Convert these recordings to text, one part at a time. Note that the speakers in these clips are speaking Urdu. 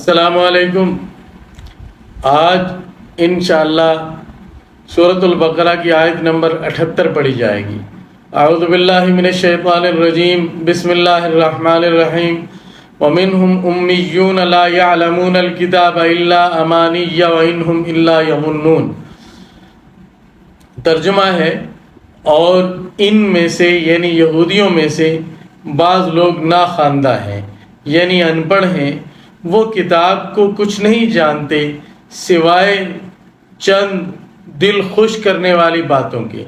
السلام علیکم۔ آج انشاءاللہ سورۃ البقرہ کی آیت نمبر 78 پڑھی جائے گی۔ اعوذ باللہ من الشیطان الرجیم، بسم اللہ الرحمن الرحیم۔ وَمِنْهُمْ أُمِّيُّونَ لَا يَعْلَمُونَ الْكِتَابَ إِلَّا أَمَانِيَّ وَإِنْهُمْ إِلَّا يَظُنُّونَ۔ ترجمہ ہے، اور ان میں سے یعنی یہودیوں میں سے بعض لوگ ناخواندہ ہیں یعنی ان پڑھ ہیں، وہ کتاب کو کچھ نہیں جانتے سوائے چند دل خوش کرنے والی باتوں کے،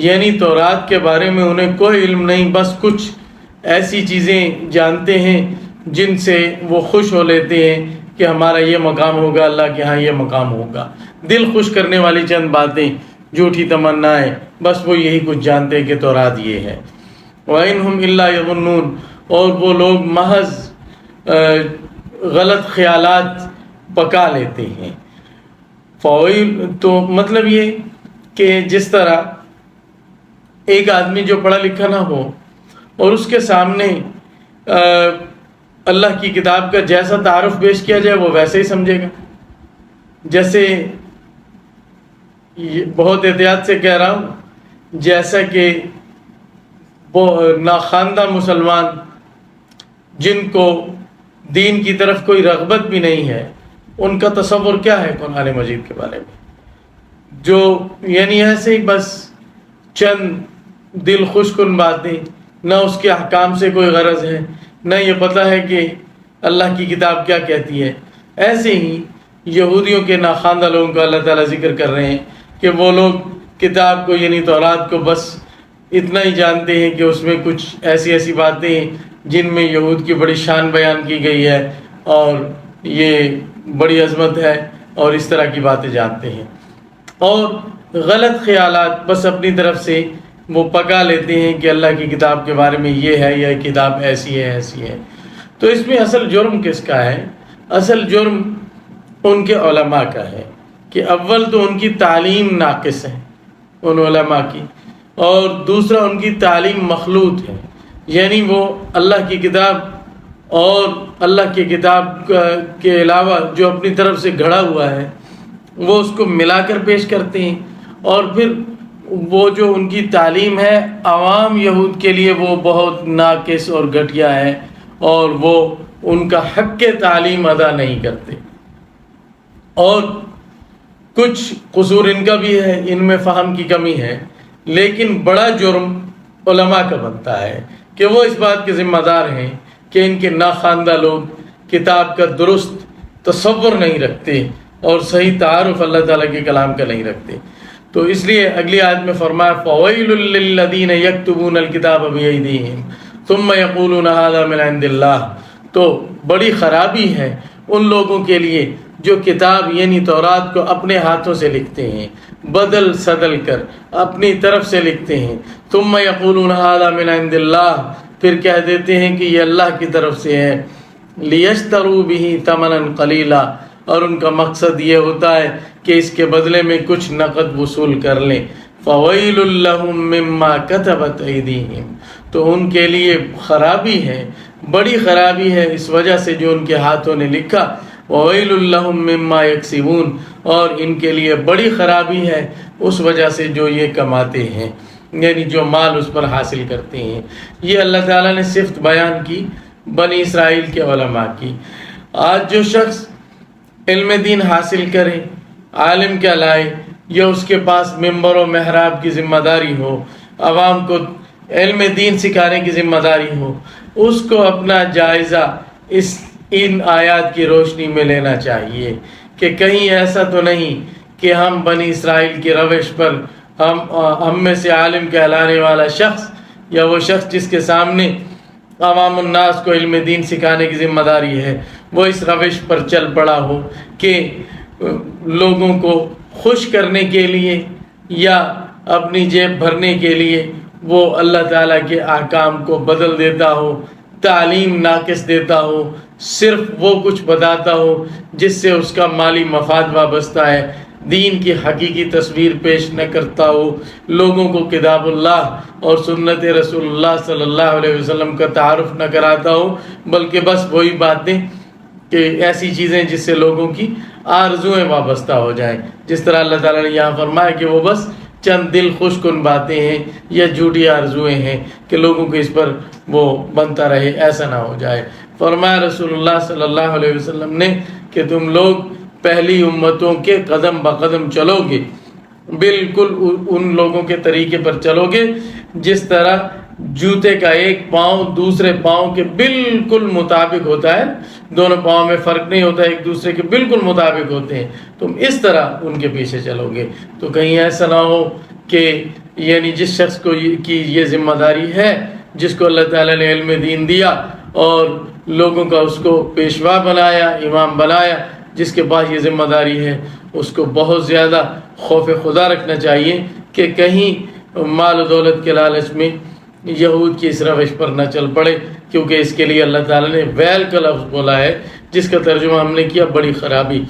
یعنی تورات کے بارے میں انہیں کوئی علم نہیں، بس کچھ ایسی چیزیں جانتے ہیں جن سے وہ خوش ہو لیتے ہیں کہ ہمارا یہ مقام ہوگا، اللہ کے ہاں یہ مقام ہوگا۔ دل خوش کرنے والی چند باتیں، جھوٹی تمنائیں، بس وہ یہی کچھ جانتے ہیں کہ تورات یہ ہے۔ وَإِنْهُمْ إِلَّا يَظُنُّونَ، اور وہ لوگ محض غلط خیالات پکا لیتے ہیں۔ فوائل تو مطلب یہ کہ جس طرح ایک آدمی جو پڑھا لکھا نہ ہو اور اس کے سامنے اللہ کی کتاب کا جیسا تعارف پیش کیا جائے وہ ویسے ہی سمجھے گا۔ جیسے بہت احتیاط سے کہہ رہا ہوں، جیسا کہ وہ ناخواندہ مسلمان جن کو دین کی طرف کوئی رغبت بھی نہیں ہے، ان کا تصور کیا ہے قرآن مجید کے بارے میں، جو یعنی ایسے ہی بس چند دل خوش کن باتیں، نہ اس کے احکام سے کوئی غرض ہے، نہ یہ پتہ ہے کہ اللہ کی کتاب کیا کہتی ہے۔ ایسے ہی یہودیوں کے ناخواندہ لوگوں کا اللہ تعالیٰ ذکر کر رہے ہیں کہ وہ لوگ کتاب کو یعنی تورات کو بس اتنا ہی جانتے ہیں کہ اس میں کچھ ایسی باتیں ہیں جن میں یہود کی بڑی شان بیان کی گئی ہے اور یہ بڑی عظمت ہے، اور اس طرح کی باتیں جانتے ہیں، اور غلط خیالات بس اپنی طرف سے وہ پکا لیتے ہیں کہ اللہ کی کتاب کے بارے میں یہ ہے، یہ کتاب ایسی ہے۔ تو اس میں اصل جرم کس کا ہے؟ اصل جرم ان کے علماء کا ہے کہ اول تو ان کی تعلیم ناقص ہے ان علماء کی، اور دوسرا ان کی تعلیم مخلوط ہے، یعنی وہ اللہ کی کتاب اور اللہ کی کتاب کے علاوہ جو اپنی طرف سے گھڑا ہوا ہے وہ اس کو ملا کر پیش کرتے ہیں، اور پھر وہ جو ان کی تعلیم ہے عوام یہود کے لیے وہ بہت ناقص اور گھٹیا ہے، اور وہ ان کا حق تعلیم ادا نہیں کرتے۔ اور کچھ قصور ان کا بھی ہے، ان میں فہم کی کمی ہے، لیکن بڑا جرم علماء کا بنتا ہے کہ وہ اس بات کے ذمہ دار ہیں کہ ان کے ناخواندہ لوگ کتاب کا درست تصور نہیں رکھتے اور صحیح تعارف اللہ تعالیٰ کے کلام کا نہیں رکھتے۔ تو اس لیے اگلی آیت میں فرمایا فَوَيْلٌ لِّلَّذِينَ يَكْتُبُونَ الْكِتَابَ بِأَيْدِيهِمْ ثُمَّ يَقُولُونَ هَذَا مِنْ عِندِ اللَّهِ، تو بڑی خرابی ہے ان لوگوں کے لیے جو کتاب یعنی تورات کو اپنے ہاتھوں سے لکھتے ہیں، بدل سدل کر اپنی طرف سے لکھتے ہیں، ثُمَّ يَقُولُونَ هَذَا مِنْ عِندِ اللَّهِ، پھر کہہ دیتے ہیں کہ یہ اللہ کی طرف سے ہے، لِيَشْتَرُوا بِهِ ثَمَنًا قَلِيلًا، اور ان کا مقصد یہ ہوتا ہے کہ اس کے بدلے میں کچھ نقد وصول کر لیں۔ فَوَيْلٌ لَّهُم مِّمَّا كَتَبَتْ أَيْدِيهِمْ، تو ان کے لیے خرابی ہے، بڑی خرابی ہے اس وجہ سے جو ان کے ہاتھوں نے لکھا۔ وَوَيْلٌ لَّهُم مِّمَّا يَكْسِبُونَ، اور ان کے لیے بڑی خرابی ہے اس وجہ سے جو یہ کماتے ہیں، یعنی جو مال اس پر حاصل کرتے ہیں۔ یہ اللہ تعالیٰ نے صفت بیان کی بنی اسرائیل کے علماء کی۔ آج جو شخص علم دین حاصل کرے، عالم کہلائے، یا اس کے پاس ممبر و محراب کی ذمہ داری ہو، عوام کو علم دین سکھانے کی ذمہ داری ہو، اس کو اپنا جائزہ ان آیات کی روشنی میں لینا چاہیے کہ کہیں ایسا تو نہیں کہ ہم بنی اسرائیل کی روش پر ہم میں سے عالم کہلانے والا شخص یا وہ شخص جس کے سامنے عوام الناس کو علم دین سکھانے کی ذمہ داری ہے، وہ اس روش پر چل پڑا ہو کہ لوگوں کو خوش کرنے کے لیے یا اپنی جیب بھرنے کے لیے وہ اللہ تعالیٰ کے احکام کو بدل دیتا ہو، تعلیم ناقص دیتا ہو، صرف وہ کچھ بتاتا ہو جس سے اس کا مالی مفاد وابستہ ہے، دین کی حقیقی تصویر پیش نہ کرتا ہو، لوگوں کو کتاب اللہ اور سنت رسول اللہ صلی اللہ علیہ وسلم کا تعارف نہ کراتا ہو، بلکہ بس وہی باتیں کہ ایسی چیزیں جس سے لوگوں کی آرزویں وابستہ ہو جائیں، جس طرح اللہ تعالیٰ نے یہاں فرمایا کہ وہ بس چند دل خوش کن باتیں ہیں یا جھوٹی آرزویں ہیں کہ لوگوں کو اس پر وہ بنتا رہے، ایسا نہ ہو جائے۔ فرمایا رسول اللہ صلی اللہ علیہ وسلم نے کہ تم لوگ پہلی امتوں کے قدم بقدم چلو گے، بالکل ان لوگوں کے طریقے پر چلو گے جس طرح جوتے کا ایک پاؤں دوسرے پاؤں کے بالکل مطابق ہوتا ہے، دونوں پاؤں میں فرق نہیں ہوتا، ایک دوسرے کے بالکل مطابق ہوتے ہیں، تم اس طرح ان کے پیچھے چلو گے۔ تو کہیں ایسا نہ ہو کہ یعنی جس شخص کو کی یہ ذمہ داری ہے، جس کو اللہ تعالیٰ نے علم دین دیا اور لوگوں کا اس کو پیشوا بنایا، امام بنایا، جس کے پاس یہ ذمہ داری ہے، اس کو بہت زیادہ خوف خدا رکھنا چاہیے کہ کہیں مال و دولت کے لالچ میں یہود کی اس روش پر نہ چل پڑے، کیونکہ اس کے لیے اللہ تعالیٰ نے ویل کا لفظ بولا ہے، جس کا ترجمہ ہم نے کیا بڑی خرابی۔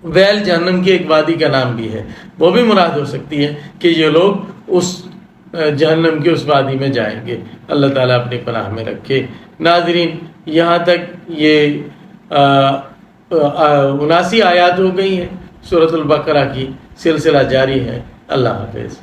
ویل جہنم کی ایک وادی کا نام بھی ہے، وہ بھی مراد ہو سکتی ہے کہ یہ لوگ اس جہنم کی اس وادی میں جائیں گے۔ اللہ تعالیٰ اپنی پناہ میں رکھے۔ ناظرین، یہاں تک یہ 79 آیات ہو گئی ہیں سورۃ البقرہ کی، سلسلہ جاری ہے۔ اللہ حافظ۔